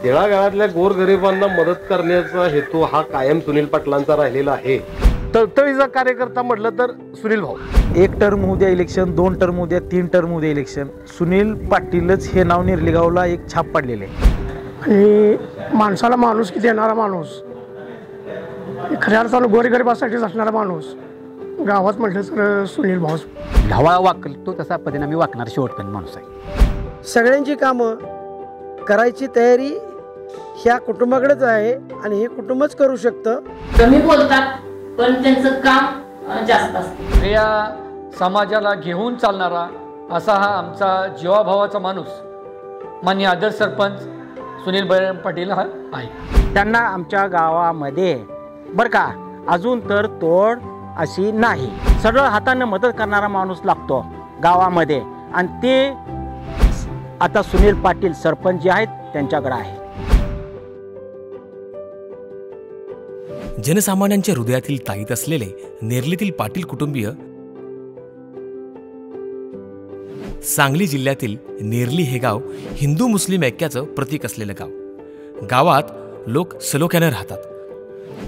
तळागाळातल्या गोरगरिबांना मदत करण्याचा हेतू हा कायम सुनील पाटलांचा राहिलेला आहे. तळतळीचा कार्यकर्ता म्हटलं तर सुनील भाऊ. 1 टर्म होऊ द्या इलेक्शन, 2 टर्म होऊ द्या, 3 टर्म होऊ द्या इलेक्शन, सुनील पाटीलच हे नाव नेरलीगावला एक छाप पाडलेले आहे. आणि माणसाला माणूस किती येणारा माणूस, खऱ्या अर्थानं गोरगरिबासाठीच असणारा माणूस गावात म्हटलं तर सुनील भाऊ. ढावळा वाकतो तसा पद्धतीने आम्ही वाकणार शेवटपर्यंत माणूस आहे. सगळ्यांची कामं करायची तयारी ह्या कुटुंबाकडेच आहे आणि हे कुटुंबच करू शकतं. कमी बोलतात पण त्यांचं काम जास्त असतं. या समाजाला घेऊन चालणारा असा हा आमचा जीवाभावाचा माणूस माननीय आदर्श सरपंच सुनील बळीराम पाटील हा आहे. त्यांना आमच्या गावामध्ये बरं का अजून तर तोड अशी नाही, सरळ हाताने मदत करणारा माणूस लागतो गावामध्ये आणि ते आता सुनील पाटील सरपंच जे आहेत त्यांच्याकडे आहे. जनसामान्यांच्या हृदयातील ताईत असलेले नेरलीतील पाटील कुटुंबीय सांगली जिल्ह्यातील नेरली हे गाव हिंदू मुस्लिम ऐक्याचं प्रतीक असलेलं गाव. गावात लोक सलोख्यानं राहतात.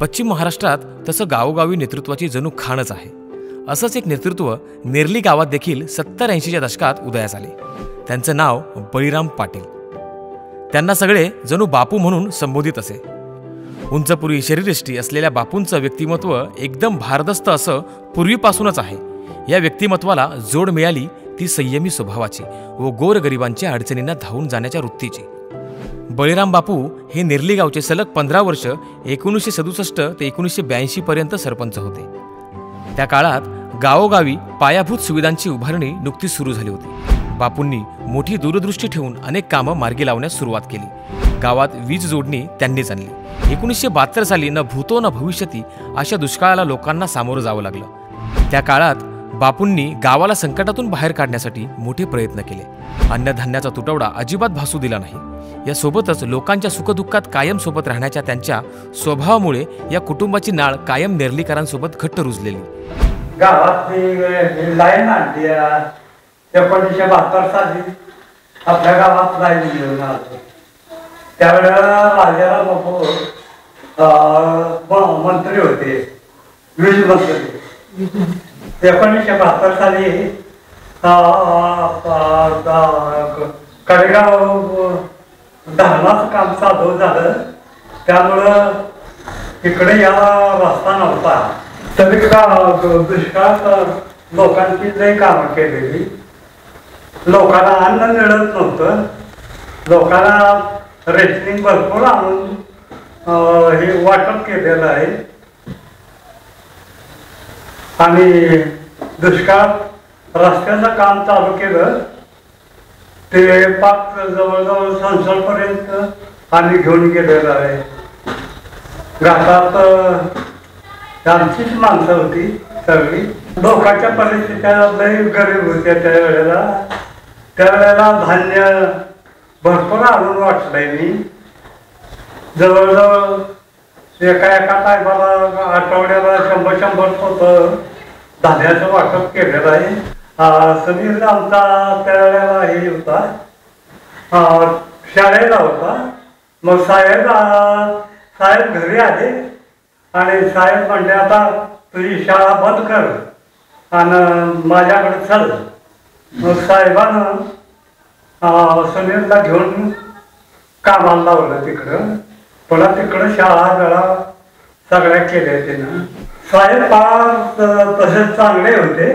पश्चिम महाराष्ट्रात तसं गावोगावी नेतृत्वाची जणू खाणच आहे. असंच एक नेतृत्व नेरली गावात देखील 70-80च्या दशकात उदयास आले. त्यांचं नाव बळीराम पाटील. त्यांना सगळे जणू बापू म्हणून संबोधित असे. उंचपुरी शरीरयष्टी असलेल्या बापूंचं व्यक्तिमत्व एकदम भारदस्त असं पूर्वीपासूनच आहे. या व्यक्तिमत्वाला जोड मिळाली ती संयमी स्वभावाची व गोरगरिबांच्या अडचणींना धावून जाण्याच्या वृत्तीची. बळीराम बापू हे नेरली गावचे सलग 15 वर्ष 1967 ते 1982 पर्यंत सरपंच होते. त्या काळात गावोगावी पायाभूत सुविधांची उभारणी नुकतीच सुरू झाली होती. बापूंनी मोठी दूरदृष्टी ठेवून अनेक कामं मार्गी लावण्यास सुरुवात केली. गावात वीज जोडणी त्यांनीच आणली. 1972 साली न भूतो न भविष्यती अशा दुष्काळाला लोकांना सामोरं जावं लागलं. त्या काळात बापूंनी गावाला संकटातून बाहेर काढण्यासाठी मोठे प्रयत्न केले. अन्नधान्याचा तुटवडा अजिबात भासू दिला नाही. यासोबतच लोकांच्या सुखदुःखात कायम सोबत राहण्याच्या त्यांच्या स्वभावामुळे या कुटुंबाची नाळ कायम नेरलीकरांसोबत घट्ट रुजलेली. गावात लाईन आणली 1972 साली आपल्या गावात लाईन घेऊन आलो. त्यावेळेला राजाला मंत्री होते, वीज मंत्री. 1972 साली कडेगाव धरणाचं काम चालू झालं. त्यामुळं इकडे या रस्ता नव्हता. तरी दुष्काळात लोकांची लई कामं केलेली. लोकांना अन्न मिळत नव्हतं. लोकांना रेशनिंग भरपूर आणून हे वाटप केलेलं आहे. आणि दुष्काळात रस्त्याचं काम चालू केलं. ते पाक जवळजवळ संसदपर्यंत आम्ही घेऊन गेलेलं आहे. घाटात आमचीच माणसं होती सगळी. लोकांच्या परिस्थित्या लई गरीब होत्या त्यावेळेला. त्यावेळेला धान्य भरपूर आणून वाटलंय मी. जवळजवळ एका टायमाला आठवड्याला 100 होतं धान्याचं वाटप केलेलं आहे. सुनील आमचा त्यावेळेला हे होता, शाळेला होता. मग साहेब घरी आले आणि साहेब म्हणले आता तुझी शाळा बंद कर आणि माझ्याकडे चल. मग साहेबानं सुनीलला घेऊन कामाला लावलं तिकडं. पुन्हा तिकडं शाळा सगळ्या केल्या त्यानं. साहेब फार तसेच चांगले होते.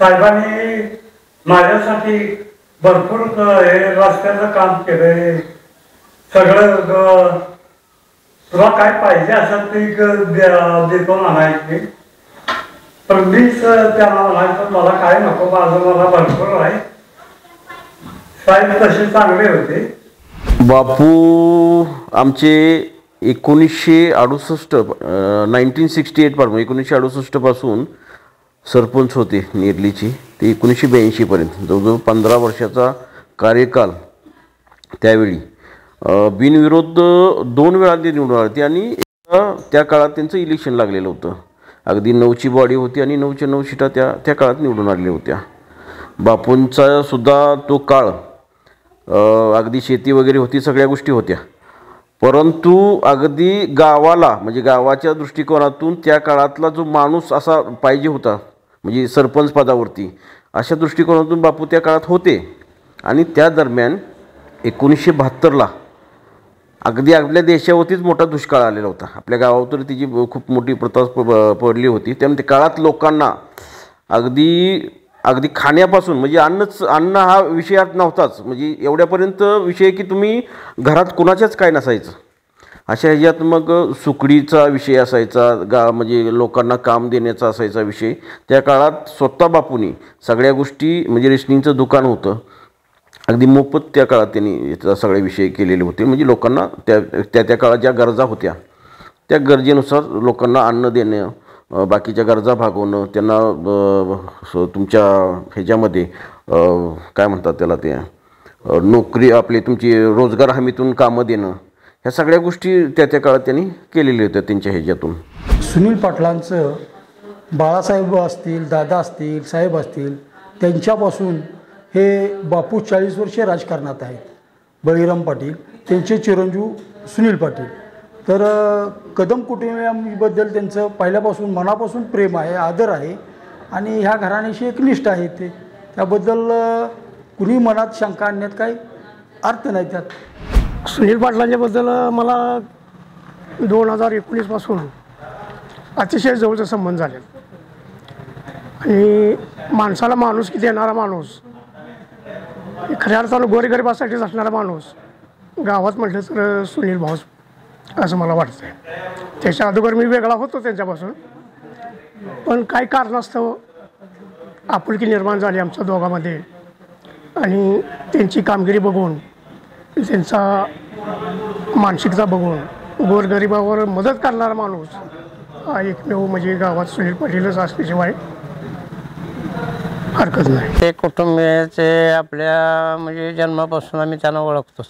साहेबांनी माझ्यासाठी भरपूर हे रस्त्याचं काम केलंय. सगळं तुला काय पाहिजे असं ते देतो म्हणायचे. पण मीच त्यांना म्हणायचं मला काय नको, माझं मला भरपूर आहे. साहेब तसे चांगले होते. बापू आमचे 1968 1968 1968 पासून सरपंच होते नेरलीची ते 1982 पर्यंत. जवळजवळ 15 वर्षाचा कार्यकाल. त्यावेळी बिनविरोध 2 वेळा ते निवडून आले आणि त्या काळात त्यांचं इलेक्शन लागलेलं होतं. अगदी 9ची बॉडी होती आणि 9च्या 9 सीटा त्या काळात निवडून आलेल्या होत्या. बापूंचा सुद्धा तो काळ अगदी शेती वगैरे होती, सगळ्या गोष्टी होत्या. परंतु अगदी गावाला म्हणजे गावाच्या दृष्टिकोनातून त्या काळातला जो माणूस असा पाहिजे होता म्हणजे सरपंच पदावरती, अशा दृष्टिकोनातून बापू त्या काळात होते. आणि त्या दरम्यान 1972ला अगदी आपल्या देशावरतीच मोठा दुष्काळ आलेला होता. आपल्या गावावर तिची खूप मोठी प्रथा पडली होती. त्यामुळे त्या काळात लोकांना अगदी खाण्यापासून म्हणजे अन्न हा विषयात नव्हताच. म्हणजे एवढ्यापर्यंत विषय की तुम्ही घरात कुणाच्याच काय नसायचं. अशा ह्याच्यात मग सुकडीचा विषय असायचा, म्हणजे लोकांना काम देण्याचा असायचा विषय. त्या काळात स्वतः बापूंनी सगळ्या गोष्टी म्हणजे रेशनिंगचं दुकान होतं, अगदी मोफत त्या काळात त्यांनी सगळे विषय केलेले होते. म्हणजे लोकांना त्या काळात ज्या गरजा होत्या त्या गरजेनुसार लोकांना अन्न देणं, बाकीच्या गरजा भागवणं, त्यांना तुमच्या ह्याच्यामध्ये काय म्हणतात त्याला, ते नोकरी आपली तुमची रोजगार हमीतून कामं देणं, ह्या सगळ्या गोष्टी त्या काळात त्यांनी केलेल्या होत्या त्यांच्या ह्याच्यातून. सुनील पाटलांचं बाळासाहेब असतील, दादा असतील, साहेब असतील, त्यांच्यापासून हे बापू 40 वर्षे राजकारणात आहेत. बळीराम पाटील, त्यांचे चिरंजीव सुनील पाटील. तर कदम कुटुंबियांबद्दल त्यांचं पहिल्यापासून मनापासून प्रेम आहे, आदर आहे आणि ह्या घराण्याशी एक निष्ठा आहे. त्याबद्दल कुणी मनात शंका आणण्यात काही अर्थ नाही. त्यात सुनील पाटलांच्याबद्दल मला 2019पासून अतिशय जवळचा संबंध झाले आणि माणसाला माणूस देणारा माणूस, खऱ्या अर्थानं गोरगरिबासाठीच असणारा माणूस गावात म्हटलं तर सुनील भाऊ असं मला वाटतं. त्याच्या अगोदर मी वेगळा होतो त्यांच्यापासून, पण काही कारणास्तव आपुलकी निर्माण झाली आमच्या दोघांमध्ये आणि त्यांची कामगिरी बघून, त्यांचा मानसिकता बघून गोरगरिबावर मदत करणारा माणूस हा एकमेव म्हणजे गावात सुनील पाटीलच असल्याशिवाय हरकत नाही. ते कुटुंबियाचे आपल्या म्हणजे जन्मापासून आम्ही त्यांना ओळखतोच.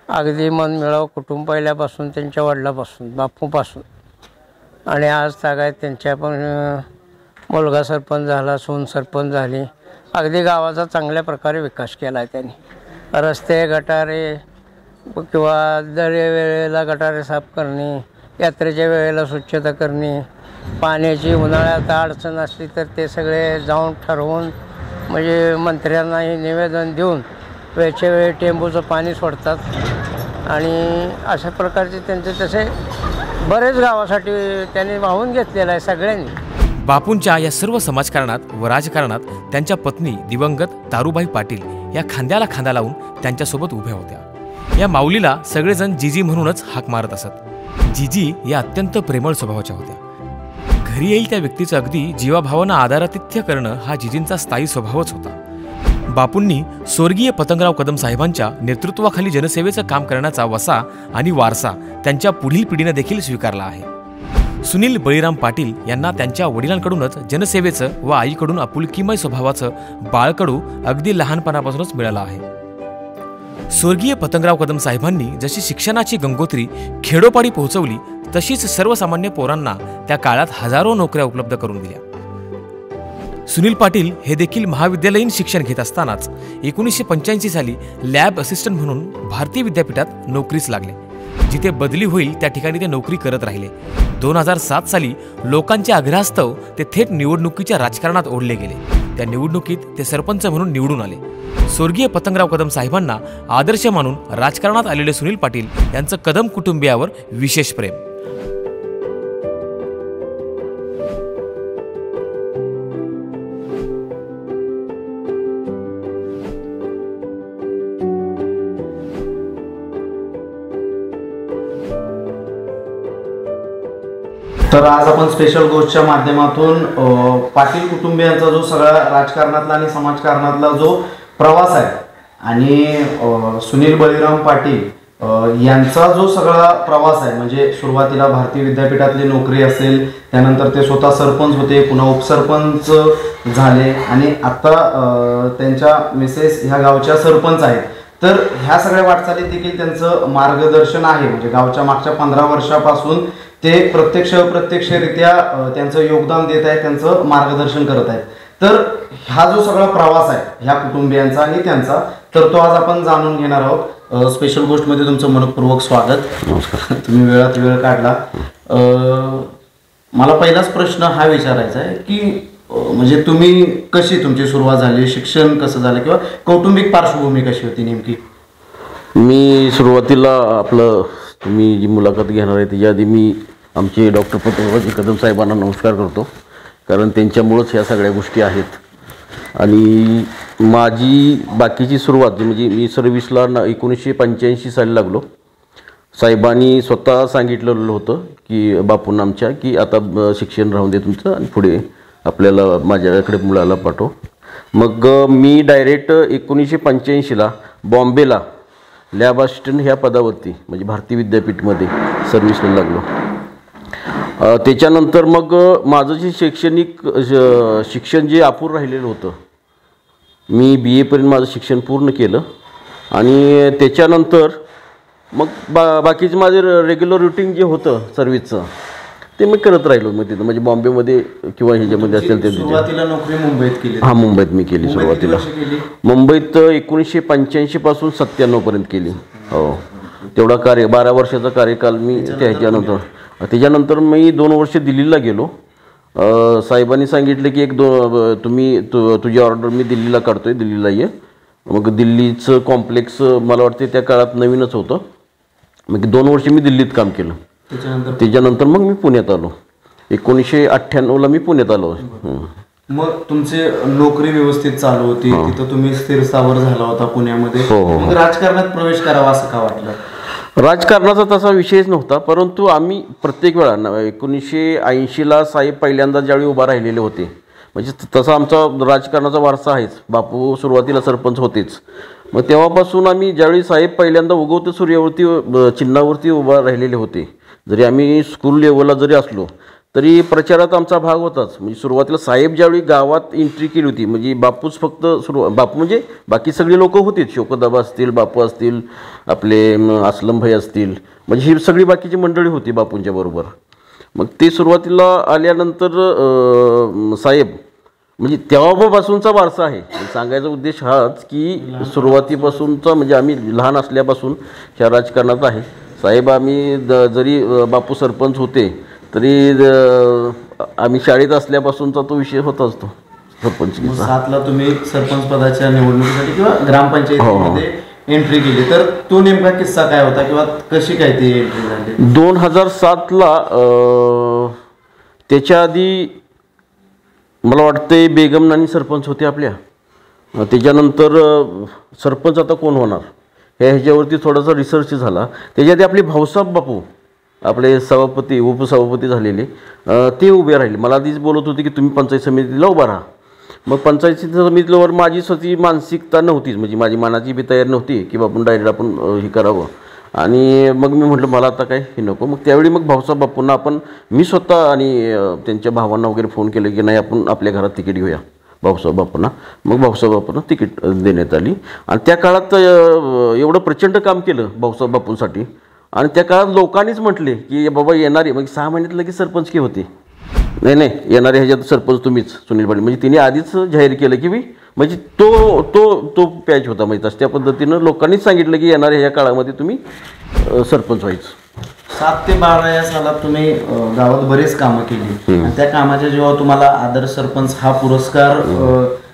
अगदी मनमिळावं कुटुंब पहिल्यापासून, त्यांच्या वडिलापासून, बापूपासून आणि आज तागायत त्यांच्या पण मुलगा सरपंच झाला, सून सरपंच झाली. अगदी गावाचा चांगल्या प्रकारे विकास केला आहे त्यांनी. रस्ते, गटारे किंवा दरे वेळेला गटारे साफ करणे, यात्रेच्या वेळेला स्वच्छता करणे, पाण्याची उन्हाळ्यात अडचण असली तर ते सगळे जाऊन ठरवून म्हणजे मंत्र्यांनाही निवेदन देऊन वेळच्या वेळी टेंबूचं पाणी सोडतात. आणि अशा प्रकारचे त्यांचे तसे बरेच गावासाठी त्यांनी वाहून घेतलेलं आहे सगळ्यांनी. बापूंच्या या सर्व समाजकारणात व राजकारणात त्यांच्या पत्नी दिवंगत तारूबाई पाटील या खांद्याला खांदा लावून त्यांच्यासोबत उभ्या होत्या. या माऊलीला सगळेजण जीजी म्हणूनच हाक मारत असत. जीजी या अत्यंत प्रेमळ स्वभावाच्या होत्या. घरी येईल त्या व्यक्तीचं अगदी जीवाभावानं आदरातिथ्य करणं हा जीजींचा स्थायी स्वभावच होता. बापूंनी स्वर्गीय पतंगराव कदम साहेबांच्या नेतृत्वाखाली जनसेवेचं काम करण्याचा वसा आणि वारसा त्यांच्या पुढील पिढीनं देखील स्वीकारला आहे. सुनील बळीराम पाटील यांना त्यांच्या वडिलांकडूनच जनसेवेचं व आईकडून आपुलकीमय स्वभावाचं बाळकडू अगदी लहानपणापासूनच मिळालं आहे. स्वर्गीय पतंगराव कदम साहेबांनी जशी शिक्षणाची गंगोत्री खेडोपाडी पोहोचवली, तशीच सर्वसामान्य पोरांना त्या काळात हजारो नोकऱ्या उपलब्ध करून दिल्या. सुनील पाटील हे देखील महाविद्यालयीन शिक्षण घेत असतानाच 1985 साली लॅब असिस्टंट म्हणून भारतीय विद्यापीठात नोकरीस लागले. जिथे बदली होईल त्या ठिकाणी ते नोकरी करत राहिले. 2007 साली लोकांच्या आग्रहास्तव ते थेट निवडणुकीच्या राजकारणात ओढले गेले. त्या निवडणुकीत ते सरपंच म्हणून निवडून आले. स्वर्गीय पतंगराव कदम साहेबांना आदर्श मानून राजकारणात आलेले सुनील पाटील यांचं कदम कुटुंबियावर विशेष प्रेम. तर आज आपण स्पेशल गोष्टच्या माध्यमातून पाटील कुटुंबियांचा जो सगळा राजकारणातला आणि समाजकारणातला जो प्रवास आहे आणि सुनील बळीराम पाटील यांचा जो सगळा प्रवास आहे, म्हणजे सुरुवातीला भारतीय विद्यापीठातली नोकरी असेल, त्यानंतर ते स्वतः सरपंच होते, पुन्हा उपसरपंच झाले आणि आता त्यांच्या मिसेस ह्या गावच्या सरपंच आहेत. तर ह्या सगळ्या वाटचालीत देखील त्यांचं मार्गदर्शन आहे. म्हणजे गावच्या मागच्या 15 वर्षापासून ते प्रत्यक्ष अप्रत्यक्षरित्या त्यांचं योगदान देत आहेत, त्यांचं मार्गदर्शन करत आहेत. तर हा जो सगळा प्रवास आहे ह्या कुटुंबियांचा आणि त्यांचा, तर तो आज आपण जाणून घेणार आहोत. स्पेशल गोष्टमध्ये तुमचं मनपूर्वक स्वागत. नमस्कार. तुम्ही वेळात वेळ काढला. मला पहिलाच प्रश्न हा विचारायचा आहे की म्हणजे तुम्ही कशी तुमची सुरुवात झाली, शिक्षण कसं झालं किंवा कौटुंबिक पार्श्वभूमी कशी होती नेमकी? मी सुरुवातीला आपलं तुम्ही जी मुलाखत घेणार आहे त्याच्या आधी मी आमचे डॉक्टर पद्मरावजी कदम साहेबांना नमस्कार करतो, कारण त्यांच्यामुळंच ह्या सगळ्या गोष्टी आहेत. आणि माझी बाकीची सुरुवात म्हणजे मी सर्व्हिसला 1985 साली लागलो. साहेबांनी स्वतः सांगितलेलं होतं की बापूंना आमच्या की आता शिक्षण राहून दे तुमचं आणि पुढे आपल्याला माझ्याकडे मुलाला पाठव. मग मी डायरेक्ट 1985ला बॉम्बेला लॅब असिस्टंट ह्या पदावरती म्हणजे भारतीय विद्यापीठमध्ये सर्व्हिसला लागलो. त्याच्यानंतर मग माझं जे शैक्षणिक शिक्षण जे अपूर्ण राहिलेलं होतं, मी BA माझं शिक्षण पूर्ण केलं. आणि त्याच्यानंतर मग बाकीचं माझं रेग्युलर रुटीन जे होतं सर्व्हिसचं ते मी करत राहिलो. मग तिथं म्हणजे बॉम्बेमध्ये किंवा ह्याच्यामध्ये असेल ते. सुरुवातीला नोकरी मुंबईत केली? हां, मुंबईत मी केली सुरुवातीला. मुंबईत 1985 पासून 97 पर्यंत केली. हो, तेवढा 12 वर्षाचा कार्यकाल मी त्याच्यानंतर मी 2 वर्ष दिल्लीला गेलो. साहेबांनी सांगितले की तुझी ऑर्डर मी दिल्लीला काढतोय, दिल्लीला ये. मग दिल्लीचं कॉम्प्लेक्स मला वाटते त्या काळात नवीनच होतं. मग 2 वर्ष मी दिल्लीत काम केलं. त्याच्यानंतर मग मी पुण्यात आलो. 1998ला मी पुण्यात आलो. मग तुमची नोकरी व्यवस्थित चालू होती, तिथं तुम्ही स्थिर स्थावर झाला होता पुण्यामध्ये. मग राजकारणात प्रवेश करावा असं का वाटलं? राजकारणाचा तसा विषयच नव्हता, परंतु आम्ही प्रत्येक वेळा 1980ला साहेब पहिल्यांदा ज्यावेळी उभा राहिलेले होते, म्हणजे तसा आमचा राजकारणाचा वारसा आहेच. बापू सुरुवातीला सरपंच होतेच. मग तेव्हापासून आम्ही ज्यावेळी साहेब पहिल्यांदा उगवते सूर्यावरती चिन्हावरती उभा राहिलेले होते, जरी आम्ही स्कूल लेवलला जरी असलो तरी प्रचारात आमचा भाग होताच. म्हणजे सुरुवातीला साहेब ज्यावेळी गावात एंट्री केली होती, म्हणजे बापूच फक्त बापू म्हणजे बाकी सगळी लोकं होतीच, शोकदाबा असतील, बापू असतील, आपले असलम भाई असतील, म्हणजे ही सगळी बाकीची मंडळी होती बापूंच्या बरोबर. मग ते सुरुवातीला आल्यानंतर साहेब म्हणजे तेव्हापासूनचा वारसा आहे. सांगायचा उद्देश हाच की सुरुवातीपासूनचा म्हणजे आम्ही लहान असल्यापासून ह्या राजकारणात आहे. साहेब आम्ही जरी बापू सरपंच होते तरी आम्ही शाळेत असल्यापासूनचा तो विषय होताच तो सरपंच. 7ला तुम्ही सरपंच पदाच्या निवडणुकीसाठी किंवा ग्रामपंचायतीमध्ये एंट्री केली, तर तो नेमका किस्सा काय होता किंवा कशी काय ती एंट्री झाली? 2007ला त्याच्या आधी मला वाटते बेगम नानी सरपंच होते आपल्या. त्याच्यानंतर सरपंच आता कोण होणार ह्याच्यावरती थोडासा रिसर्च झाला. त्याच्याआधी आपले भाऊसाहेब बापू आपले सभापती उपसभापती झालेले ते उभे राहिले. मला आधीच बोलत होते की तुम्ही पंचायत समितीला उभा राहा. मग पंचायत समितीवर माझी स्वतःची मानसिकता नव्हतीच, म्हणजे माझी मनाची बी तयारी नव्हती की बापून डायरेक्ट आपण हे करावं. आणि मग मी म्हटलं मला आता काय हे नको. मग त्यावेळी मग भाऊसाहेब बापूंना मी स्वतः आणि त्यांच्या भावांना वगैरे फोन केले की नाही आपण आपल्या घरात तिकीट घेऊया भाऊसाहेब बापूंना. मग भाऊसाहेब बापूंना तिकीट देण्यात आली. आणि त्या काळात एवढं प्रचंड काम केलं भाऊसाहेब बापूंसाठी. आणि त्या काळात लोकांनीच म्हटले की बाबा येणारे म्हणजे 6 महिन्यात लगेच सरपंच की होते. नाही येणारे ह्याच्यात सरपंच तुम्हीच सुनील पाटील. म्हणजे तिने आधीच जाहीर केलं की म्हणजे तो तो तो पॅच होता. म्हणजे त्या पद्धतीनं लोकांनीच सांगितलं की येणाऱ्या ह्या काळामध्ये तुम्ही सरपंच व्हायचं. 7 ते 12 या सालात तुम्ही गावात बरेच कामं केली. त्या कामाच्या जेव्हा तुम्हाला आदर्श सरपंच हा पुरस्कार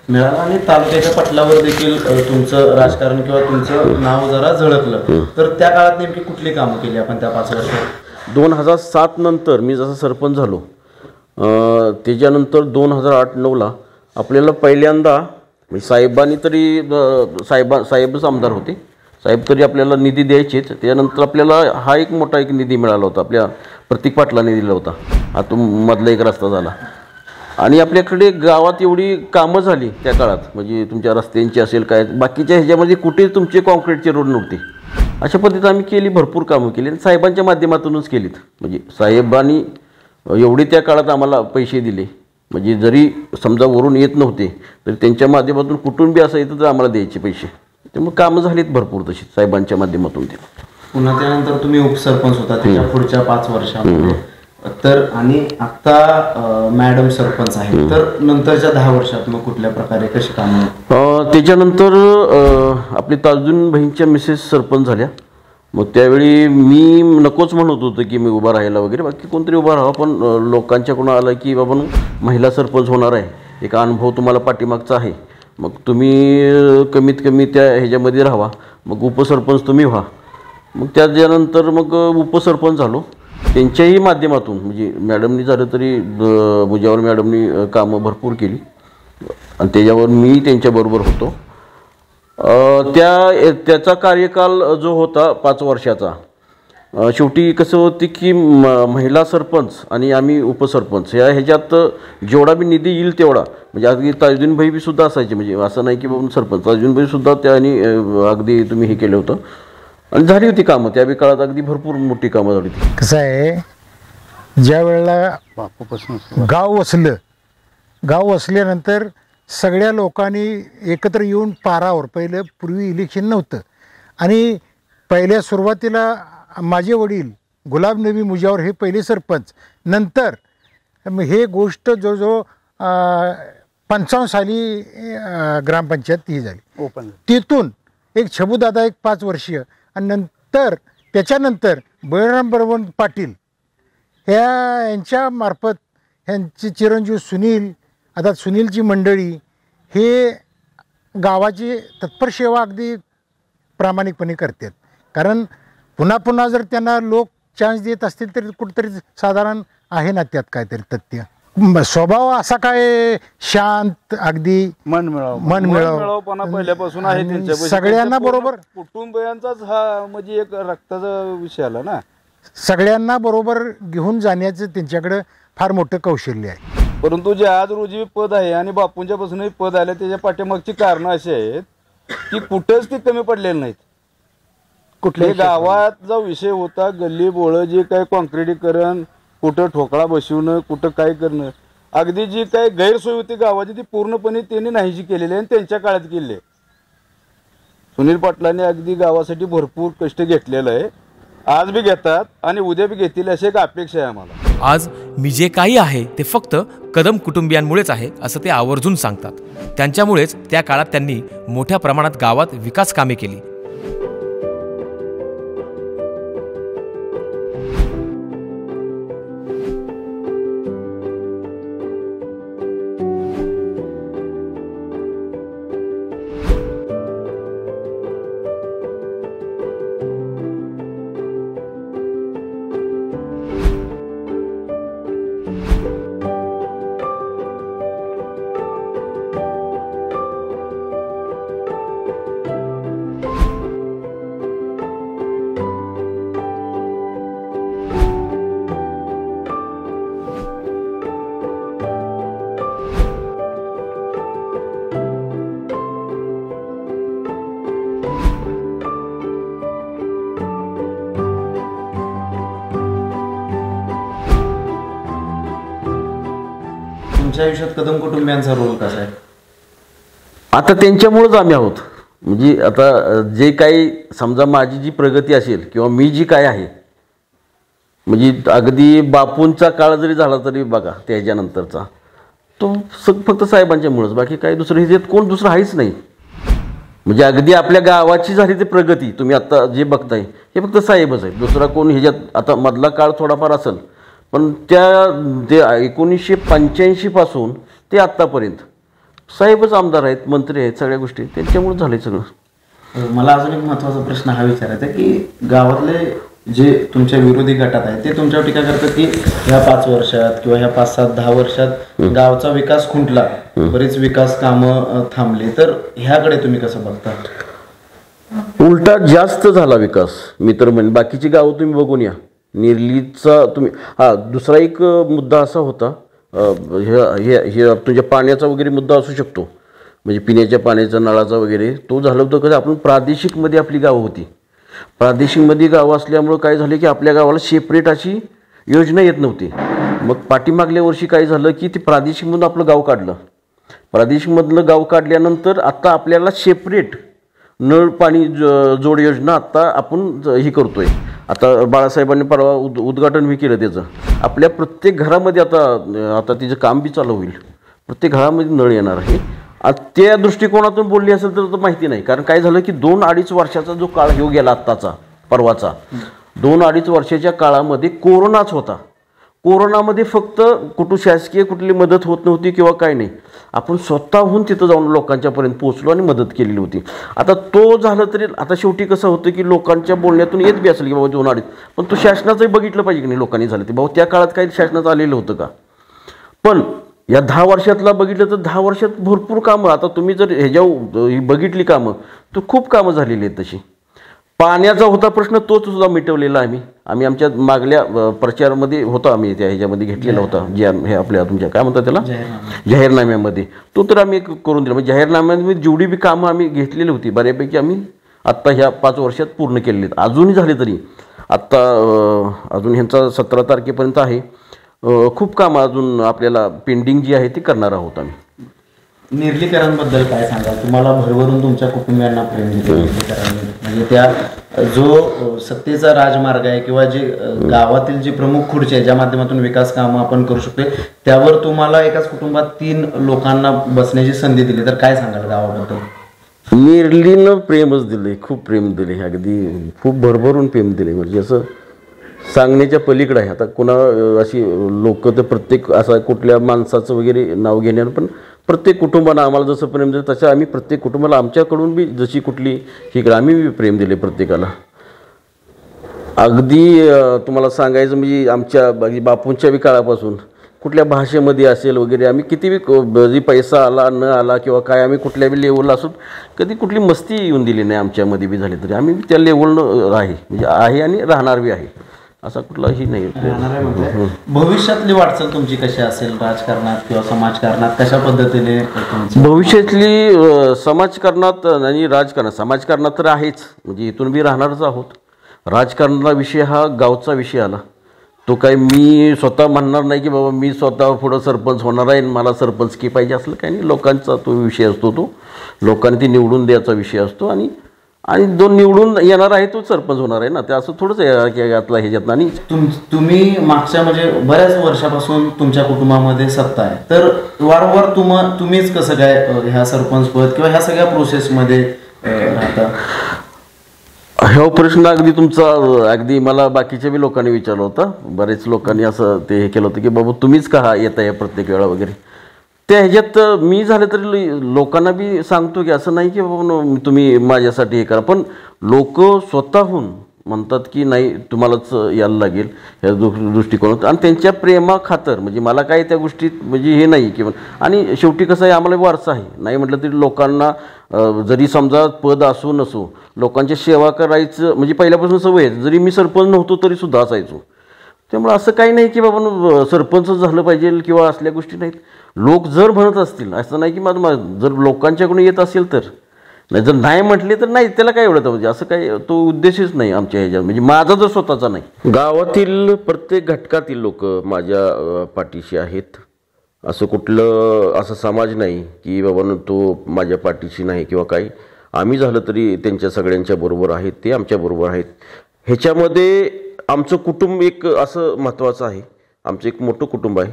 मिळाला आणि तालुक्याच्या पटलावर देखील तुमचं राजकारण किंवा तुमचं नाव जरा झळकलं, तर त्या काळात नेमकी कुठली कामं केली आपण त्या 5 वर्षात? 2007 नंतर मी जसं सरपंच झालो, त्याच्यानंतर 2008-9ला आपल्याला पहिल्यांदा साहेबांनी तरी साहेबच आमदार होते, साहेब तरी आपल्याला निधी द्यायचेच. त्यानंतर आपल्याला हा एक मोठा निधी मिळाला होता, आपल्या प्रतीक पाटलांनी दिला होता. हा मधला एक रस्ता झाला. आणि आपल्याकडे गावात एवढी कामं झाली त्या काळात, म्हणजे तुमच्या रस्त्यांची असेल काय बाकीच्या ह्याच्यामध्ये कुठेच तुमचे कॉन्क्रीटचे रोड नव्हते. अशा पद्धतीत आम्ही केली, भरपूर कामं केली आणि साहेबांच्या माध्यमातूनच केलीत. म्हणजे साहेबांनी एवढे त्या काळात आम्हाला पैसे दिले, म्हणजे जरी समजा वरून येत नव्हते तरी त्यांच्या माध्यमातून कुटुंबी असायचं तर आम्हाला द्यायचे पैसे. त्यामुळे कामं झालीत भरपूर तशी साहेबांच्या माध्यमातून. ते पुन्हा त्यानंतर तुम्ही उपसरपंच होता त्याच्या पुढच्या 5 वर्षामध्ये. तर आणि आत्ता मॅडम सरपंच आहे, तर नंतरच्या 10 वर्षात मग कुठल्या प्रकारे कशी कामं? त्याच्यानंतर आपली ताजुद्दीन भाईंच्या मिसेस सरपंच झाल्या. मग त्यावेळी मी नकोच म्हणत होतो की मी उभा राहायला वगैरे, बाकी कोणतरी उभा राहावं, पण लोकांच्याकडून आलं की बाबा महिला सरपंच होणार आहे, एक अनुभव तुम्हाला पाठीमागचा आहे, मग तुम्ही कमीत कमी त्या ह्याच्यामध्ये राहावा, मग उपसरपंच तुम्ही व्हा. मग त्याच्यानंतर मग उपसरपंच झालो. त्यांच्याही माध्यमातून म्हणजे मॅडमनी झालं तरी मुजावर मॅडमनी कामं भरपूर केली आणि त्याच्यावर मी त्यांच्याबरोबर होतो. त्याचा कार्यकाल जो होता 5 वर्षाचा, शेवटी कसं होतं की महिला सरपंच आणि आम्ही उपसरपंच ह्याच्यात जेवढा बी निधी येईल तेवढा, म्हणजे अगदी ताजुद्दीन भाई बी सुद्धा असायचे, म्हणजे असं नाही की बाबा सरपंच, ताजुद्दीन भाई सुद्धा त्यांनी अगदी तुम्ही हे केलं होतं आणि झाली होती कामं. त्या बी काळात अगदी भरपूर मोठी कामं झाली होती. कसं आहे, ज्या वेळेला गाव वसल्यानंतर सगळ्या लोकांनी एकत्र येऊन पारावर, पहिलं पूर्वी इलेक्शन नव्हतं आणि पहिल्या सुरुवातीला माझे वडील गुलाब नबी मुजावर हे पहिले सरपंच, नंतर हे गोष्ट जवळजवळ 55 साली ग्रामपंचायत ही झाली. तिथून एक छबूदादा एक 5 वर्षीय आणि नंतर त्याच्यानंतर बळीराम बर्मन पाटील यांच्या मार्फत ह्यांचे चिरंजीव सुनील, आता सुनीलची मंडळी हे गावाची तत्पर सेवा अगदी प्रामाणिकपणे करतात. कारण पुन्हा पुन्हा जर त्यांना लोक चान्स देत असतील तरी कुठेतरी साधारण आहे ना त्यात काहीतरी तथ्य. स्वभाव असा काय शांत, अगदी मन मिळावपणा पहिल्यापासून आहे त्यांच्या, सगळ्यांना बरोबर कुटुंबियांचाच हा म्हणजे एक रक्ताचा विषय आला ना, सगळ्यांना बरोबर घेऊन जाण्याचं त्यांच्याकडे फार मोठं कौशल्य आहे. परंतु जे आज रोजी पद आहे आणि बापूंच्या पासूनही पद आले त्याच्या पाठीमागची कारणं अशी आहेत की कुठंच ती कमी पडलेली नाहीत. कुठल्या गावात जो विषय होता, गल्ली बोळ जे काय कॉन्क्रिटीकरण, कुठं ठोकळा बसवणं, कुठं काय करणं, अगदी जी काय गैरसोय होती गावाची ती पूर्णपणे त्यांनी नाहीशी केलेली आणि त्यांच्या काळात केली. सुनील पाटलांनी अगदी गावासाठी भरपूर कष्ट घेतलेलं आहे, आज बी घेतात आणि उद्या बी घेतील अशी एक अपेक्षा आहे आम्हाला. आज मी जे काही आहे ते फक्त कदम कुटुंबियांमुळेच आहे असं ते आवर्जून सांगतात. त्यांच्यामुळेच त्या काळात त्यांनी मोठ्या प्रमाणात गावात विकास कामे केली. तुमच्या आयुष्यात कदम कुटुंबियांचा रोल कसा आहे? आता त्यांच्यामुळेच आम्ही आहोत. म्हणजे आता जे काही समजा माझी जी प्रगती असेल किंवा मी जी काय आहे, म्हणजे अगदी बापूंचा काळ जरी झाला तरी बघा त्याच्यानंतरचा तो फक्त साहेबांच्यामुळेच, बाकी काही दुसरं ह्याच्यात कोण दुसरं आहेच नाही. म्हणजे अगदी आपल्या गावाची झाली ती प्रगती तुम्ही आत्ता जे बघताय हे फक्त साहेबच आहे, दुसरा कोण ह्याच्यात. आता मधला काळ थोडाफार असेल पण ते 1985 पासून ते आत्तापर्यंत साहेबच आमदार आहेत, मंत्री आहेत, सगळ्या गोष्टी त्यांच्यामुळे झाले सगळं. मला अजून एक महत्त्वाचा प्रश्न हा विचारायचा की गावातले जे तुमच्या विरोधी गटात आहे ते तुमच्यावर टीका करतात की ह्या 5 वर्षात किंवा ह्या 5-7-10 वर्षात गावचा विकास खुंटला, बरेच विकास कामं थांबली, तर ह्याकडे तुम्ही कसं बघता? उलटा जास्त झाला विकास. मी तर म्हणेन बाकीची गावं तुम्ही बघून या, नेरलीचा तुम्ही. दुसरा एक मुद्दा असा होता, हे तुझ्या पाण्याचा वगैरे मुद्दा असू शकतो, म्हणजे पिण्याच्या पाण्याचा नळाचा वगैरे तो झालं होतं. कसं आपण प्रादेशिकमध्ये आपली गावं होती, प्रादेशिकमध्ये गावं असल्यामुळं काय झालं की आपल्या गावाला सेपरेट अशी योजना येत नव्हती. मग पाठीमागल्या वर्षी काय झालं की ते प्रादेशिकमधून आपलं गाव काढलं. प्रादेशिकमधलं गाव काढल्यानंतर आता आपल्याला सेपरेट नळ पाणी जोड योजना आत्ता आपण ही करतोय. आता बाळासाहेबांनी परवा उद्घाटन बी केलं त्याचं. आपल्या प्रत्येक घरामध्ये आता तिचं काम बी चालू होईल, प्रत्येक घरामध्ये नळ येणार आहे. त्या दृष्टिकोनातून बोलली असेल तर माहिती नाही. कारण काय झालं की 2-2.5 वर्षाचा जो काळ ह्यो गेला आत्ताचा परवाचा, 2-2.5 वर्षाच्या काळामध्ये कोरोनाच होता. कोरोनामध्ये फक्त शासकीय कुठली मदत होत नव्हती किंवा काय नाही, आपण स्वतःहून तिथं जाऊन लोकांच्यापर्यंत पोहोचलो आणि मदत केलेली होती. आता तो झालं तरी आता शेवटी कसं होतं की लोकांच्या बोलण्यातून येत बी असेल की बाबा 2-2.5, पण तो शासनाचंही बघितलं पाहिजे की नाही लोकांनी झालं ते बाबा त्या काळात काही शासनाचं आलेलं होतं का. पण या 10 वर्षातला बघितलं तर 10 वर्षात भरपूर कामं, आता तुम्ही जर ह्याच्यावर बघितली कामं तर खूप कामं झालेली आहेत. तशी पाण्याचा होता प्रश्न तोच सुद्धा मिटवलेला आम्ही आमच्या मागल्या प्रचारामध्ये होता, आम्ही त्या ह्याच्यामध्ये घेतलेला होता, जे हे आपल्या तुमच्या काय म्हणतात त्याला जाहीरनाम्यामध्ये, तो तर आम्ही करून दिला. म्हणजे जाहीरनाम्यामध्ये जेवढी बी कामं आम्ही घेतलेली होती बऱ्यापैकी आम्ही आत्ता ह्या 5 वर्षात पूर्ण केलेली आहेत. अजूनही झाले तरी आत्ता अजून ह्यांचा 17 तारखेपर्यंत आहे, खूप कामं अजून आपल्याला पेंडिंग जी आहे ती करणार आहोत आम्ही. निर्लीकरांबद्दल काय सांगाल? तुम्हाला भरभरून तुमच्या कुटुंबियांना प्रेम दिलं निर्लीकरांनी, म्हणजे त्या जो सत्तेचा राजमार्ग आहे किंवा जे गावातील जे प्रमुख खुर्ची आहे ज्या माध्यमातून विकास कामं आपण करू शकतो त्यावर तुम्हाला एकाच कुटुंबात 3 लोकांना बसण्याची संधी दिली, तर काय सांगाल गावाबद्दल? निर्लीनं प्रेमच दिले, खूप प्रेम दिले, अगदी खूप भरभरून प्रेम दिले. म्हणजे असं सांगण्याच्या पलीकडे आहे. आता कोणा अशी लोक तर प्रत्येक असा कुठल्या माणसाचं वगैरे नाव घेण्यानं, पण प्रत्येक कुटुंबानं आम्हाला जसं प्रेम दिलं तसं आम्ही प्रत्येक कुटुंबाला आमच्याकडून बी जशी कुठली ही आम्ही बी प्रेम दिले प्रत्येकाला. अगदी तुम्हाला सांगायचं म्हणजे आमच्या बापूंच्या बी काळापासून कुठल्या भाषेमध्ये असेल वगैरे आम्ही किती बी पैसा आला न आला किंवा काय आम्ही कुठल्या बी लेवलला असून कधी कुठली मस्ती येऊन दिली नाही आमच्यामध्ये बी झाली तरी आम्ही त्या लेवलनं आहे, म्हणजे आहे आणि राहणार बी आहे, असा कुठलाही नाही. भविष्यातली वाटचाल तुमची कशी असेल राजकारणात किंवा समाजकारणात, कशा पद्धतीने? भविष्यातली समाजकारणात आणि राजकारणात, समाजकारणात तर आहेच, म्हणजे इथून बी राहणारच आहोत. राजकारणाचा विषय हा गावचा विषय आला, तो काही मी स्वतः म्हणणार नाही की बाबा मी स्वतः पुढं सरपंच होणार आहे मला सरपंच की पाहिजे असलं काही नाही. लोकांचा तो विषय असतो, तो लोकांनी ती निवडून द्यायचा विषय असतो आणि जो निवडून येणार आहे तो सरपंच होणार आहे ना, ते असं थोडंच यातला ह्याच्यात. आणि तुम्ही मागच्या म्हणजे बऱ्याच वर्षापासून तुमच्या कुटुंबामध्ये सत्ता आहे, तर वारंवार तुम्हीच कसं काय ह्या सरपंच पद किंवा ह्या सगळ्या प्रोसेसमध्ये राहता? हा प्रश्न अगदी तुमचा अगदी मला बाकीच्या बी लोकांनी विचारला होता. बरेच लोकांनी असं ते हे केलं होतं की बाबा तुम्हीच का येत आहे प्रत्येक वेळा वगैरे. त्या ह्याच्यात मी झालं तरी लोकांना बी सांगतो की असं नाही की बाबा तुम्ही माझ्यासाठी हे करा, पण लोक स्वतःहून म्हणतात की नाही तुम्हालाच यायला लागेल ह्या दृष्टिकोनात, आणि त्यांच्या प्रेमा खातर म्हणजे मला काय त्या गोष्टीत म्हणजे हे नाही की. आणि शेवटी कसं आहे आम्हाला वारसा आहे, नाही म्हटलं तरी लोकांना जरी समजा पद असो नसो लोकांची सेवा करायचं म्हणजे पहिल्यापासून सवय आहे. जरी मी सरपंच नव्हतो तरी सुद्धा असायचो. त्यामुळे असं काही नाही की बाबा सरपंच झालं पाहिजे किंवा असल्या गोष्टी नाहीत. लोक जर म्हणत असतील असं नाही की जर लोकांच्याकडून येत असेल तर, नाही जर नाही म्हटले तर नाही, त्याला काय एवढं म्हणजे असं काही तो उद्देशच नाही आमच्या ह्याच्यात, म्हणजे माझा जर स्वतःचा नाही. गावातील प्रत्येक घटकातील लोक माझ्या पाठीशी आहेत. असं कुठलं असं समाज नाही की बाबा तो माझ्या पाठीशी नाही किंवा काही. आम्ही झालं तरी त्यांच्या सगळ्यांच्या बरोबर आहेत, ते आमच्या बरोबर आहेत. ह्याच्यामध्ये आमचं कुटुंब एक असं महत्त्वाचं आहे. आमचं एक मोठं कुटुंब आहे.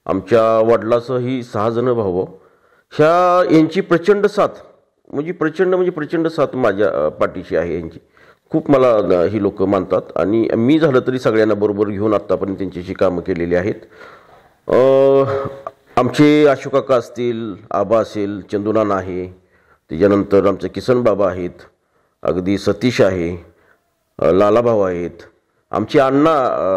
आमच्या वडिलांसही 6 जण भाऊ, यांची प्रचंड साथ म्हणजे प्रचंड साथ माझ्या पाठीशी आहे यांची. खूप मला ही लोक मानतात आणि मी झालं तरी सगळ्यांना बरोबर घेऊन आत्तापर्यंत त्यांच्याशी कामं केलेली आहेत. आमचे अशोक काका असतील, आबा असेल, चंदुनाना आहे, त्याच्यानंतर आमचे किसन बाबा आहेत, अगदी सतीश आहे, लालाभाऊ आहेत, आमचे अण्णा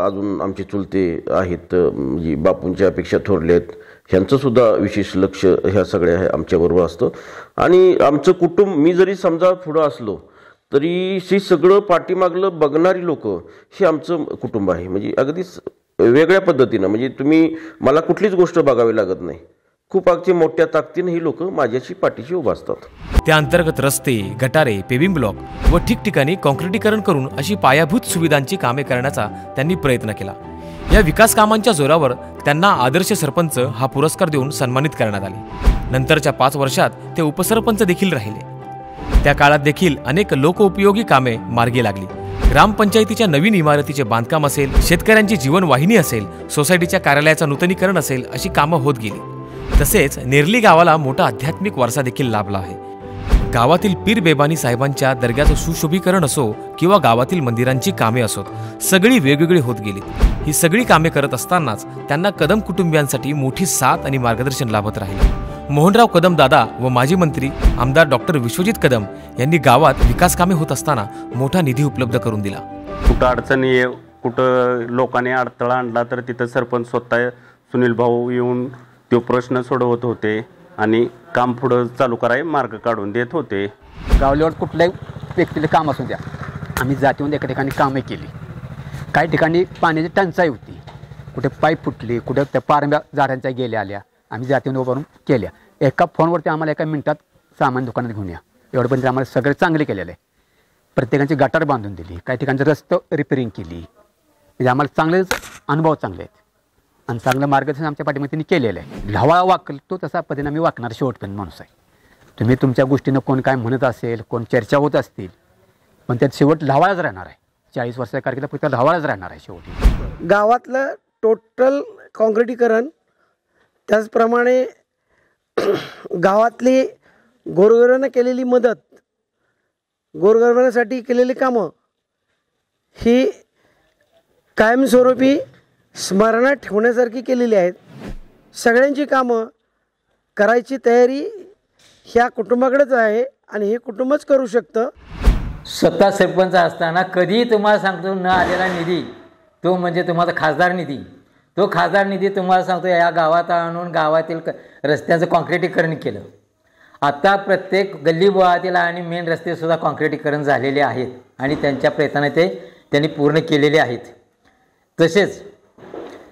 अजून आमचे चुलते आहेत म्हणजे बापूंच्या अपेक्षा थोरले आहेत, ह्यांचंसुद्धा विशेष लक्ष ह्या सगळ्या आमच्याबरोबर असतं. आणि आमचं कुटुंब मी जरी समजा पुढं असलो तरी हे सगळं पाठीमागलं बघणारी लोक हे आमचं कुटुंब आहे. म्हणजे अगदीच वेगळ्या पद्धतीनं म्हणजे तुम्ही मला कुठलीच गोष्ट बघावी लागत नाही. खूप अगदी मोठ्या ताकदीने ही लोक माझ्याशी पाठीशी उभा असतात. त्या अंतर्गत रस्ते, गटारे, पेविंग ब्लॉक व ठिकठिकाणी कॉन्क्रिटीकरण करून अशी पायाभूत सुविधांची कामे करण्याचा त्यांनी प्रयत्न केला. या विकास कामांच्या जोरावर त्यांना आदर्श सरपंच हा पुरस्कार देऊन सन्मानित करण्यात आले. नंतरच्या 5 वर्षात ते उपसरपंच देखील राहिले. त्या काळात देखील अनेक लोकउपयोगी कामे मार्गी लागली. ग्रामपंचायतीच्या नवीन इमारतीचे बांधकाम असेल, शेतकऱ्यांची जीवनवाहिनी असेल, सोसायटीच्या कार्यालयाचं नूतनीकरण असेल, अशी कामं होत गेली। तसेच नेरली गावाला मोठा आध्यात्मिक वारसा देखील लाभला आहे। गावातील पीर बेबानी साहेबांच्या दर्ग्याचं सुशोभीकरण असो किंवा गावातील मंदिरांची कामे असोत, सगळी वेगवेगळी होत गेली। ही सगळी कामे करत असतानाच त्यांना कदम कुटुंबियांसाठी मोठी साथ आणि मार्गदर्शन लाभत राहिले। मोहनराव कदम दादा व माजी मंत्री आमदार डॉक्टर विश्वजित कदम यांनी गावात विकास कामे होत असताना मोठा निधी उपलब्ध करून दिला। कुठं अडचणी, कुठं लोकांनी अडथळा आणला तर तिथं सरपंच स्वतः सुनील भाऊ येऊन तो प्रश्न सोडवत होते आणि काम पुढं चालू करायला मार्ग काढून देत होते। गावल्यावर कुठल्याही व्यक्तीला काम असू द्या, आम्ही जातीहून एका ठिकाणी कामे केली। काही ठिकाणी पाण्याची टंचाई होती, कुठे पाईप फुटली, कुठे त्या पारंब्या झाडांच्या गेल्या आल्या, आम्ही जातीहून उभारून केल्या। एका फोनवरती आम्हाला एका मिनिटात सामान दुकानात घेऊन या एवढं पण आम्हाला सगळे चांगले केलेलं आहे। प्रत्येकाची गटार बांधून दिली, काही ठिकाणचं रस्तं रिपेरिंग केली, म्हणजे आम्हाला चांगलेच अनुभव चांगले आहेत आणि चांगलं मार्गदर्शन आमच्या पाठीमध्ये त्यांनी केलेलं आहे। ढवाळा वाकतो तसा पद्धतीने आम्ही वाकणार शेवटपर्यंत माणूस आहे। तुम्ही तुमच्या गोष्टीनं कोण काय म्हणत असेल, कोण चर्चा होत असतील, पण त्यात शेवट ढवाळाच राहणार आहे। 40 वर्षाच्या कारकिर्दीत फक्त ढवाळाच राहणार आहे शेवटी। गावातलं टोटल काँक्रिटीकरण, त्याचप्रमाणे गावातली गोरगरिबांना केलेली मदत, गोरगरिबांसाठी केलेली कामं ही कायमस्वरूपी स्मरणात ठेवण्यासारखी केलेली आहेत। सगळ्यांची कामं करायची तयारी ह्या कुटुंबाकडेच आहे आणि हे कुटुंबच करू शकतं। स्वतः सरपंच असताना कधीही तुम्हाला सांगतो न आलेला निधी तो म्हणजे तुम्हाला खासदार निधी, तो खासदार निधी तुम्हाला सांगतो या गावात आणून गावातील रस्त्याचं कॉन्क्रिटीकरण केलं। आता प्रत्येक गल्लीबोळातील आणि मेन रस्तेसुद्धा कॉन्क्रिटीकरण झालेले आहेत आणि त्यांच्या प्रयत्नाने ते त्यांनी पूर्ण केलेले आहेत। तसेच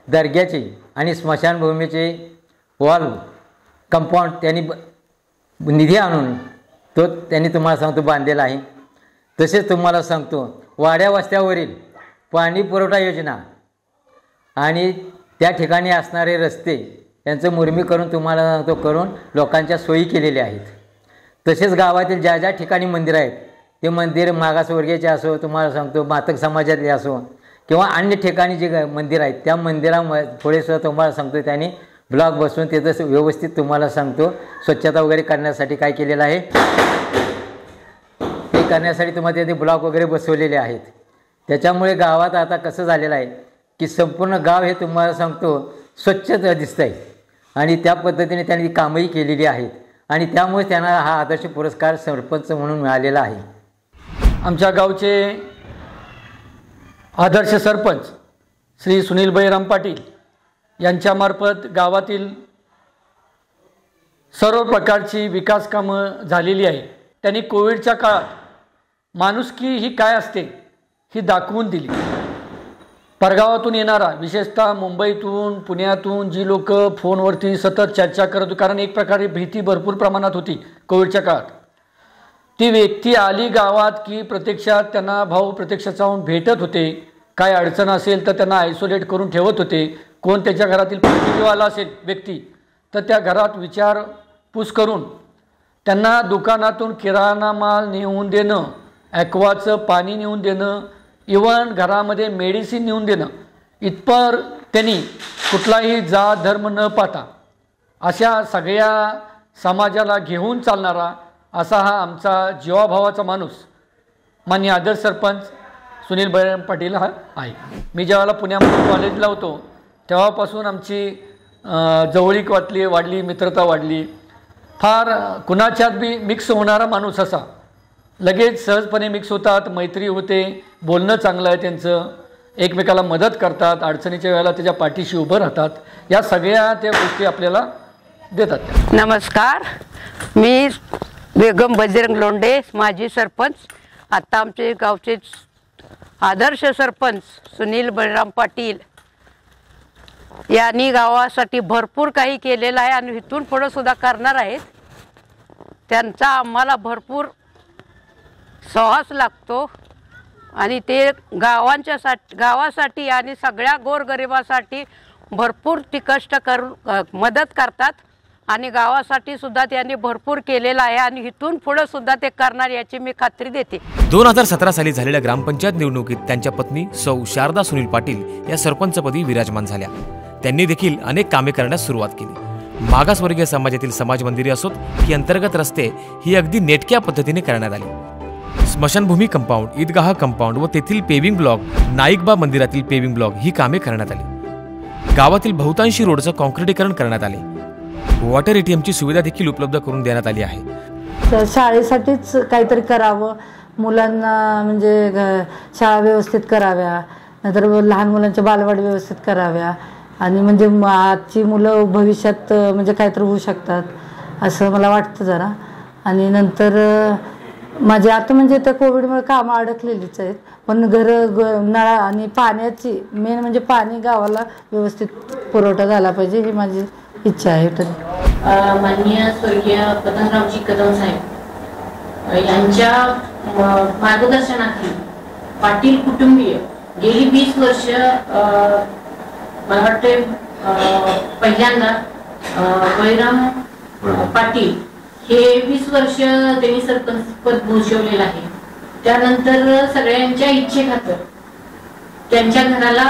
दर्ग्याचे आणि स्मशानभूमीचे वॉल कंपाऊंड त्यांनी निधी आणून तो त्यांनी तुम्हाला सांगतो बांधलेला आहे। तसेच तुम्हाला सांगतो वाड्या वस्त्यावरील पाणी पुरवठा योजना आणि त्या ठिकाणी असणारे रस्ते यांचं मुर्मीकरण तुम्हाला सांगतो करून लोकांच्या सोयी केलेल्या आहेत। तसेच गावातील ज्या ज्या ठिकाणी मंदिर आहेत ते मंदिर मागासवर्गीयाचे असो, तुम्हाला सांगतो मातक समाजातले असो किंवा अन्य ठिकाणी जे मंदिर आहेत त्या मंदिरामध्ये थोडेसं तुम्हाला सांगतो त्यांनी ब्लॉक बसवून तिथं व्यवस्थित तुम्हाला सांगतो स्वच्छता वगैरे करण्यासाठी काय केलेलं आहे ते करण्यासाठी तुम्हाला तिथे ब्लॉक वगैरे बसवलेले आहेत। त्याच्यामुळे गावात आता कसं झालेलं आहे की संपूर्ण गाव हे तुम्हाला सांगतो स्वच्छ दिसतं आहे आणि त्या पद्धतीने त्यांनी कामही केलेली आहेत आणि त्यामुळे त्यांना हा आदर्श पुरस्कार सरपंच म्हणून मिळालेला आहे। आमच्या गावचे आदर्श सरपंच श्री सुनील बळीराम पाटील यांच्यामार्फत गावातील सर्व प्रकारची विकास कामं झालेली आहे। त्यांनी कोविडच्या काळात माणुसकी ही काय असते ही दाखवून दिली। परगावातून येणारा, विशेषतः मुंबईतून पुण्यातून जी लोक फोनवरती सतत चर्चा करत होती, कारण एक प्रकारे भीती भरपूर प्रमाणात होती कोविडच्या काळात, ती व्यक्ती आली गावात की प्रत्यक्षात त्यांना भाऊ प्रत्यक्षात जाऊन भेटत होते, काय अडचण असेल तर त्यांना आयसोलेट करून ठेवत होते। कोण त्याच्या घरातील पॉझिटिव्ह असेल व्यक्ती तर त्या घरात विचारपूस करून त्यांना दुकानातून किराणा माल नेऊन देणं, ॲक्वाचं पाणी नेऊन देणं, इवन घरामध्ये मेडिसिन नेऊन देणं, इथपर त्यांनी कुठलाही जात धर्म न पाहता अशा सगळ्या समाजाला घेऊन चालणारा असा हा आमचा जीवाभावाचा माणूस माननीय आदर्श सरपंच सुनील बळीराम पाटील हा आहे। मी ज्यावेळेला पुण्यामध्ये कॉलेजला होतो तेव्हापासून आमची जवळीक वाढली, मित्रता वाढली। फार कुणाच्यात बी मिक्स होणारा माणूस असा, लगेच सहजपणे मिक्स होतात, मैत्री होते, बोलणं चांगलं आहे त्यांचं, एकमेकाला मदत करतात, अडचणीच्या वेळेला त्याच्या पाठीशी उभं राहतात, या सगळ्या त्या गोष्टी आपल्याला देतात। नमस्कार, मी बेगम बजरंग लोंढे, माजी सरपंच। आता आमचे गावचे आदर्श सरपंच सुनील बळीराम पाटील यांनी गावासाठी भरपूर काही केलेलं आहे आणि इथून पुढे सुद्धा करणार आहेत। त्यांचा आम्हाला भरपूर सहवास लागतो आणि ते गावासाठी आणि सगळ्या गोरगरिबासाठी भरपूर ती कष्ट करून मदत करतात आणि गावासाठी सुद्धा त्यांनी भरपूर केलेलं आहे आणि इथून पुढे सुद्धा ते करणार याची मी खात्री देते. 2017 साली झालेल्या ग्रामपंचायत निवडणुकीत त्यांच्या पत्नी सौ शारदा सुनील पाटील या सरपंचपदी विराजमान झाल्या. त्यांनी देखील अनेक कामे करण्यास सुरुवात केली. मागासवर्गीय समाजातील समाज मंदिरे असोत की अंतर्गत रस्ते ही अगदी नेटक्या पद्धतीने करण्यात आली. स्मशानभूमी कंपाऊंड, ईदगाह कंपाऊंड व तेथील पेविंग ब्लॉक, नाईकबा मंदिरातील पेविंग ब्लॉक ही कामे करण्यात आली. गावातील बहुतांशी रोडचं कॉन्क्रिटीकरण करण्यात आले. वॉटर ATMची सुविधा देखील उपलब्ध करून देण्यात आली आहे. तर शाळेसाठीच काहीतरी करावं, मुलांना म्हणजे शाळा व्यवस्थित कराव्या, नाहीतर लहान मुलांच्या बालवाडी व्यवस्थित कराव्या आणि म्हणजे आजची मुलं भविष्यात म्हणजे काहीतरी होऊ शकतात असं मला वाटतं जरा. आणि नंतर माझे आता म्हणजे त्या कोविडमुळे कामं अडकलेलीच आहेत, पण नळा आणि पाण्याची मेन म्हणजे पाणी गावाला व्यवस्थित पुरवठा झाला पाहिजे ही माझी इच्छा आहे. माननीय स्वर्गीय पतंगरावजी कदम साहेब यांच्या मार्गदर्शनाखाली पाटील कुटुंबीय गेली 20 वर्ष मला वाटते पहिल्यांदा बळीराम पाटील हे 20 वर्ष त्यांनी सरपंच पद भूषवलेलं आहे. त्यानंतर सगळ्यांच्या इच्छेखातर त्यांच्या घराला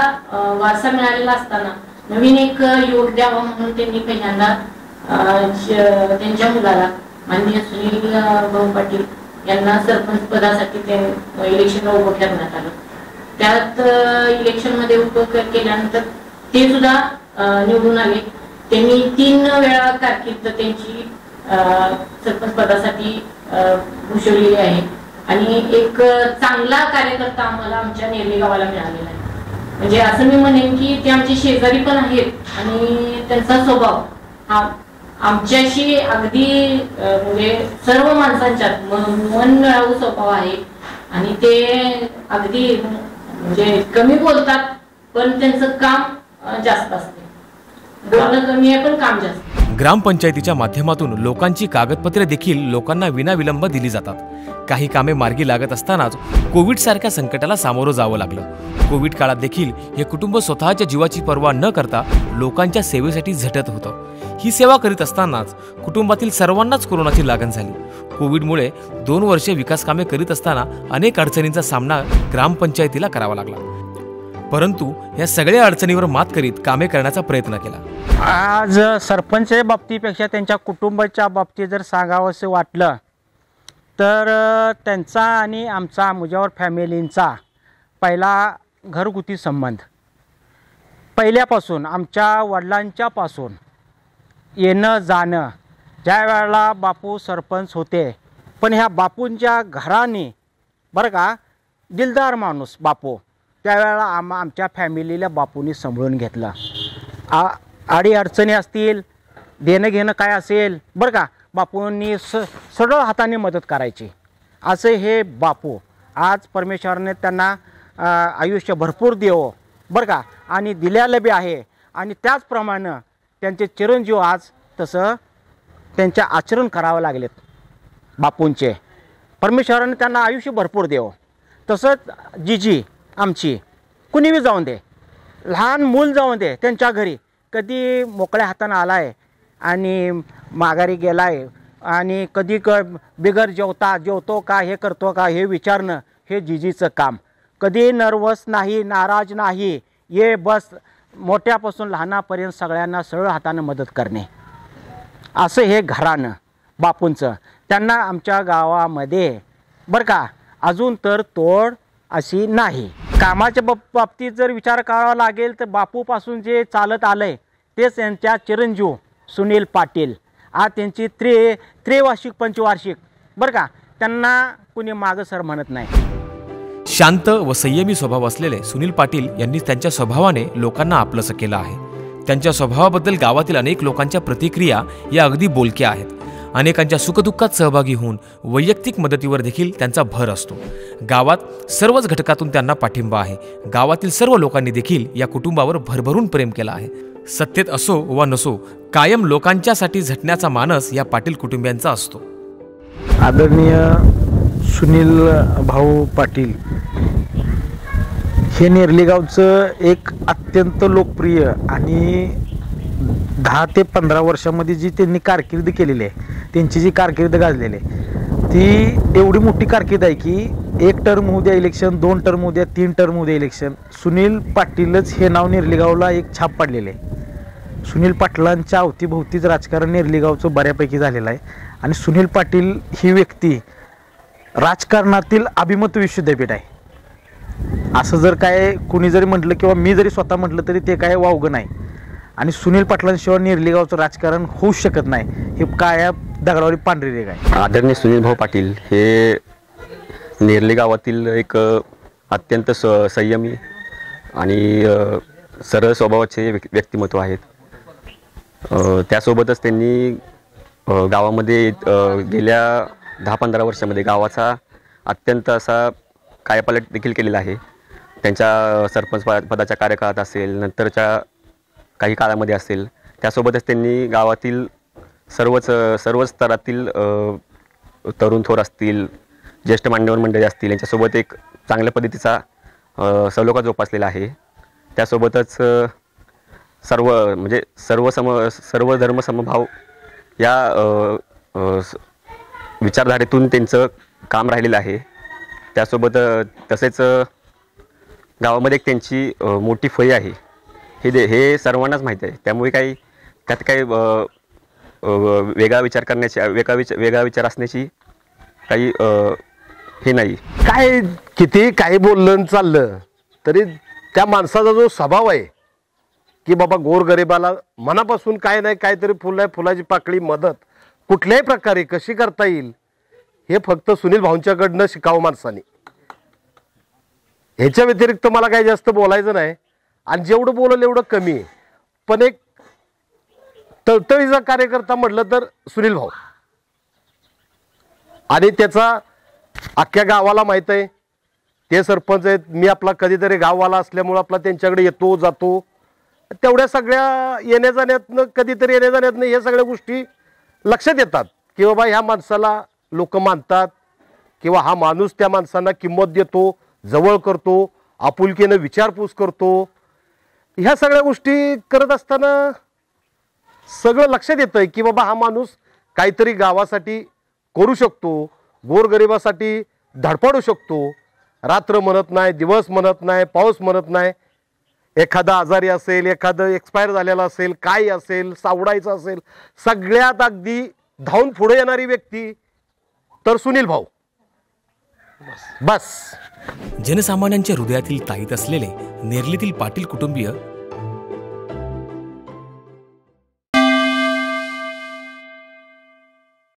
वारसा मिळालेला असताना नवीन एक युवक द्यावा म्हणून त्यांनी पहिल्यांदा त्यांच्या मुलाला माननीय सुनील भाऊ पाटील यांना सरपंच पदासाठी ते इलेक्शनला उभं करण्यात आलं. त्यात इलेक्शनमध्ये उभं केल्यानंतर ते सुद्धा निवडून आले. त्यांनी 3 वेळा कारकीर्द त्यांची सरपंच पदासाठी भूषवलेली आहे आणि एक चांगला कार्यकर्ता आम्हाला आमच्या नेरली गावाला मिळालेला आहे. म्हणजे असं मी म्हणेन की ते आमचे शेजारी पण आहेत आणि त्यांचा स्वभाव हा आमच्याशी अगदी म्हणजे सर्व माणसांच्यात मन मिळावू स्वभाव आहे आणि ते अगदी म्हणजे कमी बोलतात पण त्यांचं काम जास्त असते. बोलणं कमी आहे पण काम जास्त. ग्रामपंचायतीच्या माध्यमातून लोकांची कागदपत्रे देखील लोकांना विनाविलंब दिली जातात. काही कामे मार्गी लागत असतानाच कोविड सारख्या संकटाला सामोरं जावं लागलं. कोविड काळात देखील हे कुटुंब स्वतःच्या जीवाची पर्वा न करता लोकांच्या सेवेसाठी झटत होतं. ही सेवा करीत असतानाच कुटुंबातील सर्वांनाच कोरोनाची लागण झाली. कोविडमुळे 2 वर्षे विकास कामे करीत असताना अनेक अडचणींचा सामना ग्रामपंचायतीला करावा लागला, परंतु या सगळ्या अडचणीवर मात करीत कामे करण्याचा प्रयत्न केला. आज सरपंच बाबतीपेक्षा त्यांच्या कुटुंबाच्या बाबतीत जर सांगावं असं वाटलं तर त्यांचा आणि आमचा मुजावर फॅमिलींचा पहिला घरगुती संबंध पहिल्यापासून आमच्या वडिलांच्यापासून येणं जाणं. ज्या वेळेला बापू सरपंच होते पण ह्या बापूंच्या घराने बरं का दिलदार माणूस बापू, त्यावेळेला आमच्या फॅमिलीला बापूंनी सांभाळून घेतलं. आडी अडचणी असतील, देणं घेणं काय असेल बरं का बापूंनी सरळ हाताने मदत करायची. असं हे बापू. आज परमेश्वराने त्यांना आयुष्य भरपूर देवो बरं का आणि दिल्याला बी आहे आणि त्याचप्रमाणे त्यांचे चिरंजीव आज तसं त्यांचे आचरण करावं लागलेत बापूंचे. परमेश्वराने त्यांना आयुष्य भरपूर देवो. तसंच जिजी आमची कुणी बी जाऊन दे, लहान मूल जाऊन दे, त्यांच्या घरी कधी मोकळ्या हातानं आला आहे आणि माघारी गेला आहे आणि कधी बिगर जेवतो का हे करतो का हे विचारणं हे जिजीचं काम. कधी नर्वस नाही, नाराज नाही, ये बस मोठ्यापासून लहानापर्यंत सगळ्यांना सरळ हातानं मदत करणे. असं हे घरानं बापूंचं. त्यांना आमच्या गावामध्ये बरं का अजून तर तोड अशी नाही. कामाच्या बाबतीत जर विचार करावा लागेल तर बापूपासून जे चालत आलं आहे तेच त्यांच्या चिरंजीव सुनील पाटील. आज त्यांची त्रेवार्षिक पंचवार्षिक बरं का, त्यांना कुणी मागं सर म्हणत नाही. शांत व संयमी स्वभाव असलेले सुनील पाटील यांनी त्यांच्या स्वभावाने लोकांना आपलंसं केलं आहे. त्यांच्या स्वभावाबद्दल गावातील अनेक लोकांच्या प्रतिक्रिया या अगदी बोलक्या आहेत. अनेकांच्या सुखदुःखात सहभागी होऊन वैयक्तिक मदतीवर देखील त्यांचा भर असतो. गावात सर्वच घटकातून त्यांना पाठिंबा आहे. गावातील सर्व लोकांनी देखील या कुटुंबावर भरभरून प्रेम केलं आहे. सत्तेत असो वा नसो कायम लोकांच्यासाठी झटण्याचा मानस या पाटील कुटुंबियांचा असतो. आदरणीय सुनील भाऊ पाटील हे नेरली गावचं एक अत्यंत लोकप्रिय आणि 10 ते 15 वर्षामध्ये जी त्यांनी कारकीर्द केलेली आहे, त्यांची जी कारकीर्द गाजलेली आहे ती एवढी मोठी कारकीर्द आहे की 1 टर्म होऊ द्या इलेक्शन, 2 टर्म होऊ द्या, 3 टर्म होऊ द्या इलेक्शन, सुनील पाटीलच हे नाव नेरलीगावला एक छाप पाडलेलं आहे. सुनील पाटलांच्या अवतीभोवतीच राजकारण नेरलीगावचं बऱ्यापैकी झालेलं आहे. आणि सुनील पाटील ही व्यक्ती राजकारणातील अभिमत विश्वविद्यापीठ आहे. असं जर काय कुणी जरी म्हटलं किंवा मी जरी स्वतः म्हटलं तरी ते काय वावगं नाही. आणि सुनील पाटलांशिवाय नेरलीगावचं राजकारण होऊच शकत नाही. हे काया दगडावरी पांढरी रेघ आहे. आदरणीय सुनील भाऊ पाटील हे नेरली गावातील एक अत्यंत संयमी आणि सरळ स्वभावाचे व्यक्तिमत्व आहेत. त्यासोबतच त्यांनी गावामध्ये गेल्या 10-15 वर्षामध्ये गावाचा अत्यंत असा कायापालट देखील केलेला आहे. त्यांच्या सरपंच पदाच्या कार्यकाळात असेल, नंतरच्या काही काळामध्ये असेल, त्यासोबतच त्यांनी गावातील सर्वच स्तरातील तरुण थोर असतील, ज्येष्ठ मान्यवर मंडळी असतील, यांच्यासोबत एक चांगल्या पद्धतीचा सलोखा जोपासलेला आहे. त्यासोबतच सर्व धर्म समभाव या विचारधारेतून त्यांचं काम राहिलेलं आहे. त्यासोबत तसेच गावामध्ये एक त्यांची मोठी फळी आहे हे सर्वांनाच माहीत आहे. त्यामुळे त्यात काही वेगळा विचार करण्याची वेगळा विचार असण्याची काही हे नाही. काय किती काही बोललं चाललं तरी त्या माणसाचा जो स्वभाव आहे की बाबा गोरगरिबाला मनापासून काय नाही काहीतरी फुलाची पाकळी मदत कुठल्याही प्रकारे कशी करता येईल हे फक्त सुनील भाऊंच्याकडनं शिकावं माणसाने. ह्याच्या व्यतिरिक्त मला काही जास्त बोलायचं नाही. आणि जेवढं बोललं एवढं कमी आहे. पण एक तळतळीचा कार्यकर्ता म्हटलं तर सुनील भाऊ, आणि त्याचा अख्ख्या गावाला माहीत आहे. ते सरपंच आहेत, मी आपला कधीतरी गाववाला असल्यामुळं आपला त्यांच्याकडे येतो जातो. तेवढ्या सगळ्या येण्या जाण्यातनं कधीतरी येण्या जाण्यातनं हे सगळ्या गोष्टी लक्षात येतात की बाबा ह्या माणसाला लोक मानतात किंवा हा माणूस त्या माणसांना किंमत देतो, जवळ करतो, आपुलकीनं विचारपूस करतो. ह्या सगळ्या गोष्टी करत असताना सगळं लक्षात येतंय की बाबा हा माणूस काहीतरी गावासाठी करू शकतो, गोरगरिबासाठी धडपडू शकतो. रात्र म्हणत नाही, दिवस म्हणत नाही, पाऊस म्हणत नाही. एखादा आजारी असेल, एखादं एक्सपायर झालेला असेल, काय असेल, सावडायचं असेल, सगळ्यात अगदी धावून पुढे येणारी व्यक्ती तर सुनील भाऊ. बस जनसामान्यांच्या हृदयातील ताईत असलेले नेरलीतील पाटील कुटुंबीय